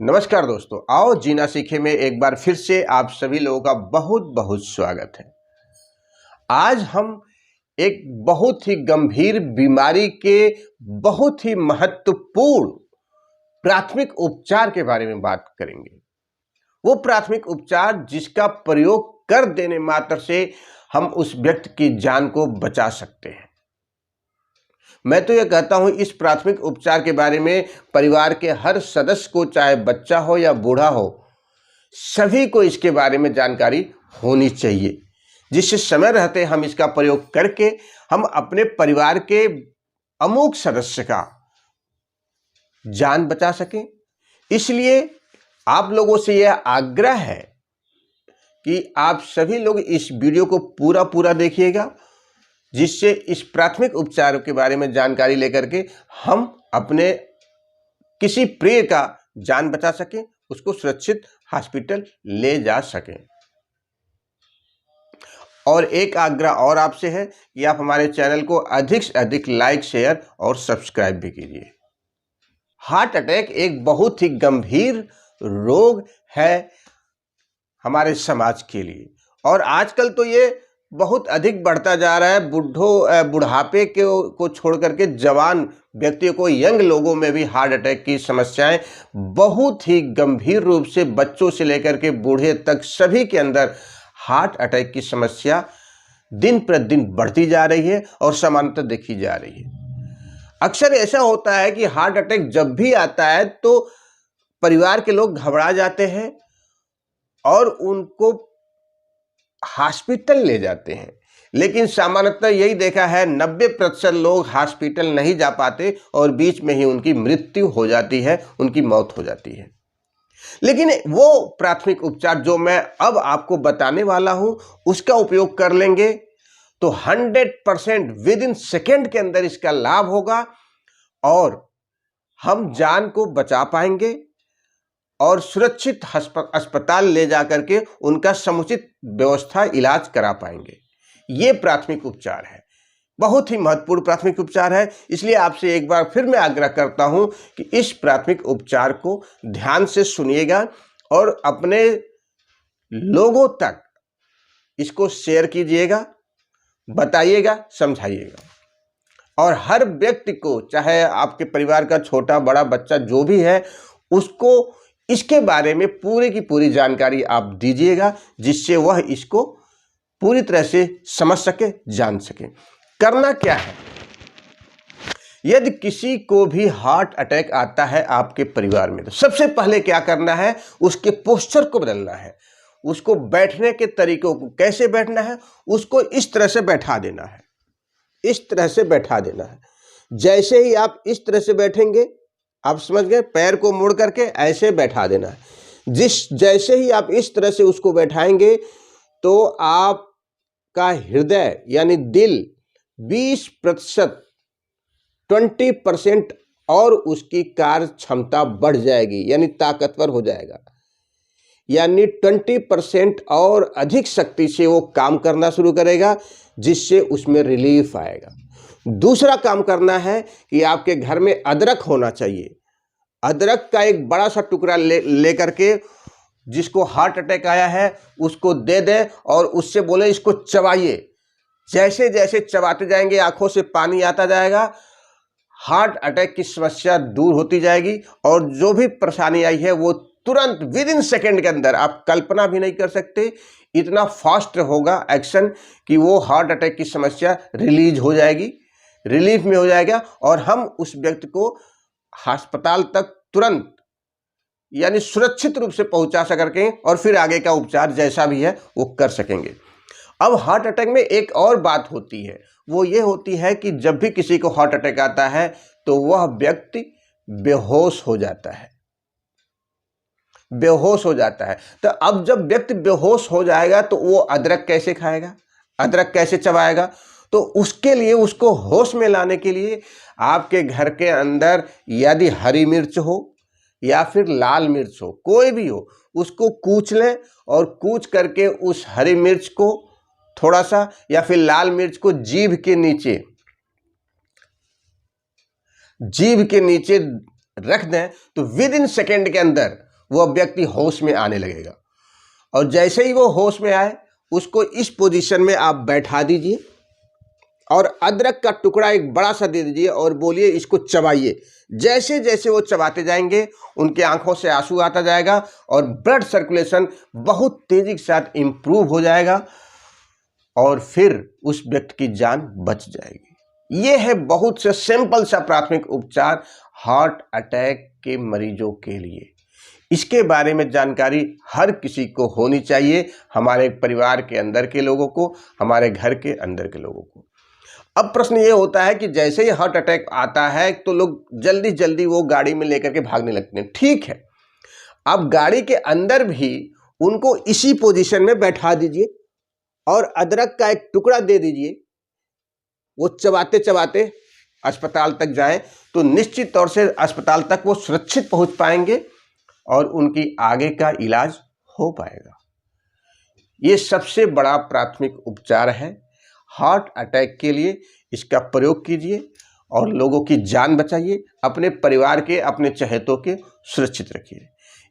नमस्कार दोस्तों, आओ जीना सीखे में एक बार फिर से आप सभी लोगों का बहुत बहुत स्वागत है। आज हम एक बहुत ही गंभीर बीमारी के बहुत ही महत्वपूर्ण प्राथमिक उपचार के बारे में बात करेंगे। वो प्राथमिक उपचार जिसका प्रयोग कर देने मात्र से हम उस व्यक्ति की जान को बचा सकते हैं। मैं तो यह कहता हूं, इस प्राथमिक उपचार के बारे में परिवार के हर सदस्य को, चाहे बच्चा हो या बूढ़ा हो, सभी को इसके बारे में जानकारी होनी चाहिए, जिससे समय रहते हम इसका प्रयोग करके हम अपने परिवार के अमुक सदस्य का जान बचा सकें। इसलिए आप लोगों से यह आग्रह है कि आप सभी लोग इस वीडियो को पूरा देखिएगा, जिससे इस प्राथमिक उपचार के बारे में जानकारी लेकर के हम अपने किसी प्रिय का जान बचा सकें, उसको सुरक्षित हॉस्पिटल ले जा सकें। और एक आग्रह और आपसे है कि आप हमारे चैनल को अधिक से अधिक लाइक, शेयर और सब्सक्राइब भी कीजिए। हार्ट अटैक एक बहुत ही गंभीर रोग है हमारे समाज के लिए, और आजकल तो ये बहुत अधिक बढ़ता जा रहा है। बुढ़ापे को छोड़ करके जवान व्यक्तियों को, यंग लोगों में भी हार्ट अटैक की समस्याएं बहुत ही गंभीर रूप से, बच्चों से लेकर के बूढ़े तक सभी के अंदर हार्ट अटैक की समस्या दिन प्रतिदिन बढ़ती जा रही है और सामान्यतः देखी जा रही है। अक्सर ऐसा होता है कि हार्ट अटैक जब भी आता है तो परिवार के लोग घबरा जाते हैं और उनको हॉस्पिटल ले जाते हैं, लेकिन सामान्यतः यही देखा है 90% लोग हॉस्पिटल नहीं जा पाते और बीच में ही उनकी मृत्यु हो जाती है, उनकी मौत हो जाती है। लेकिन वो प्राथमिक उपचार जो मैं अब आपको बताने वाला हूं, उसका उपयोग कर लेंगे तो 100% विद इन सेकेंड के अंदर इसका लाभ होगा और हम जान को बचा पाएंगे और सुरक्षित अस्पताल ले जाकर के उनका समुचित व्यवस्था, इलाज करा पाएंगे। ये प्राथमिक उपचार है, बहुत ही महत्वपूर्ण प्राथमिक उपचार है। इसलिए आपसे एक बार फिर मैं आग्रह करता हूं कि इस प्राथमिक उपचार को ध्यान से सुनिएगा और अपने लोगों तक इसको शेयर कीजिएगा, बताइएगा, समझाइएगा। और हर व्यक्ति को, चाहे आपके परिवार का छोटा बड़ा बच्चा जो भी है, उसको इसके बारे में पूरी की पूरी जानकारी आप दीजिएगा, जिससे वह इसको पूरी तरह से समझ सके, जान सके। करना क्या है? यदि किसी को भी हार्ट अटैक आता है आपके परिवार में, तो सबसे पहले क्या करना है, उसके पोस्चर को बदलना है। उसको बैठने के तरीकों को, कैसे बैठना है, उसको इस तरह से बैठा देना है, इस तरह से बैठा देना है। जैसे ही आप इस तरह से बैठेंगे, आप समझ गए, पैर को मोड़ करके ऐसे बैठा देना है। जैसे ही आप इस तरह से उसको बैठाएंगे तो आपका हृदय यानी दिल 20%, 20% और उसकी कार्य क्षमता बढ़ जाएगी, यानी ताकतवर हो जाएगा, यानी 20% और अधिक शक्ति से वो काम करना शुरू करेगा, जिससे उसमें रिलीफ आएगा। दूसरा काम करना है कि आपके घर में अदरक होना चाहिए। अदरक का एक बड़ा सा टुकड़ा ले करके, जिसको हार्ट अटैक आया है उसको दे दें और उससे बोले इसको चबाइए। जैसे जैसे चबाते जाएंगे आंखों से पानी आता जाएगा, हार्ट अटैक की समस्या दूर होती जाएगी और जो भी परेशानी आई है वो तुरंत विद इन सेकेंड के अंदर, आप कल्पना भी नहीं कर सकते, इतना फास्ट होगा एक्शन कि वो हार्ट अटैक की समस्या रिलीज हो जाएगी, रिलीफ में हो जाएगा और हम उस व्यक्ति को अस्पताल तक तुरंत यानी सुरक्षित रूप से पहुंचा सकेंगे और फिर आगे का उपचार जैसा भी है वो कर सकेंगे। अब हार्ट अटैक में एक और बात होती है, वो ये होती है कि जब भी किसी को हार्ट अटैक आता है तो वह व्यक्ति बेहोश हो जाता है, बेहोश हो जाता है। तो अब जब व्यक्ति बेहोश हो जाएगा तो वो अदरक कैसे खाएगा, अदरक कैसे चबाएगा? तो उसके लिए, उसको होश में लाने के लिए आपके घर के अंदर यदि हरी मिर्च हो या फिर लाल मिर्च हो, कोई भी हो, उसको कूच लें और कूच करके उस हरी मिर्च को थोड़ा सा या फिर लाल मिर्च को जीभ के नीचे रख दें, तो विद इन सेकेंड के अंदर वह व्यक्ति होश में आने लगेगा। और जैसे ही वो होश में आए, उसको इस पोजीशन में आप बैठा दीजिए और अदरक का टुकड़ा एक बड़ा सा दे दीजिए और बोलिए इसको चबाइए। जैसे जैसे वो चबाते जाएंगे, उनके आंखों से आंसू आता जाएगा और ब्लड सर्कुलेशन बहुत तेजी के साथ इम्प्रूव हो जाएगा और फिर उस व्यक्ति की जान बच जाएगी। ये है बहुत से सिंपल सा प्राथमिक उपचार हार्ट अटैक के मरीजों के लिए। इसके बारे में जानकारी हर किसी को होनी चाहिए, हमारे परिवार के अंदर के लोगों को, हमारे घर के अंदर के लोगों को। अब प्रश्न ये होता है कि जैसे ही हार्ट अटैक आता है तो लोग जल्दी जल्दी वो गाड़ी में लेकर के भागने लगते हैं। ठीक है, आप गाड़ी के अंदर भी उनको इसी पोजीशन में बैठा दीजिए और अदरक का एक टुकड़ा दे दीजिए। वो चबाते चबाते अस्पताल तक जाएं तो निश्चित तौर से अस्पताल तक वो सुरक्षित पहुंच पाएंगे और उनकी आगे का इलाज हो पाएगा। ये सबसे बड़ा प्राथमिक उपचार है हार्ट अटैक के लिए। इसका प्रयोग कीजिए और लोगों की जान बचाइए, अपने परिवार के, अपने चहेतों के सुरक्षित रखिए।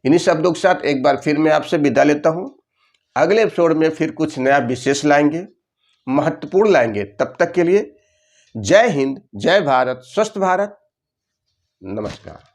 इन्हीं शब्दों के साथ एक बार फिर मैं आपसे विदा लेता हूं। अगले एपिसोड में फिर कुछ नया विशेष लाएंगे, महत्वपूर्ण लाएंगे। तब तक के लिए जय हिंद, जय भारत, स्वस्थ भारत, नमस्कार।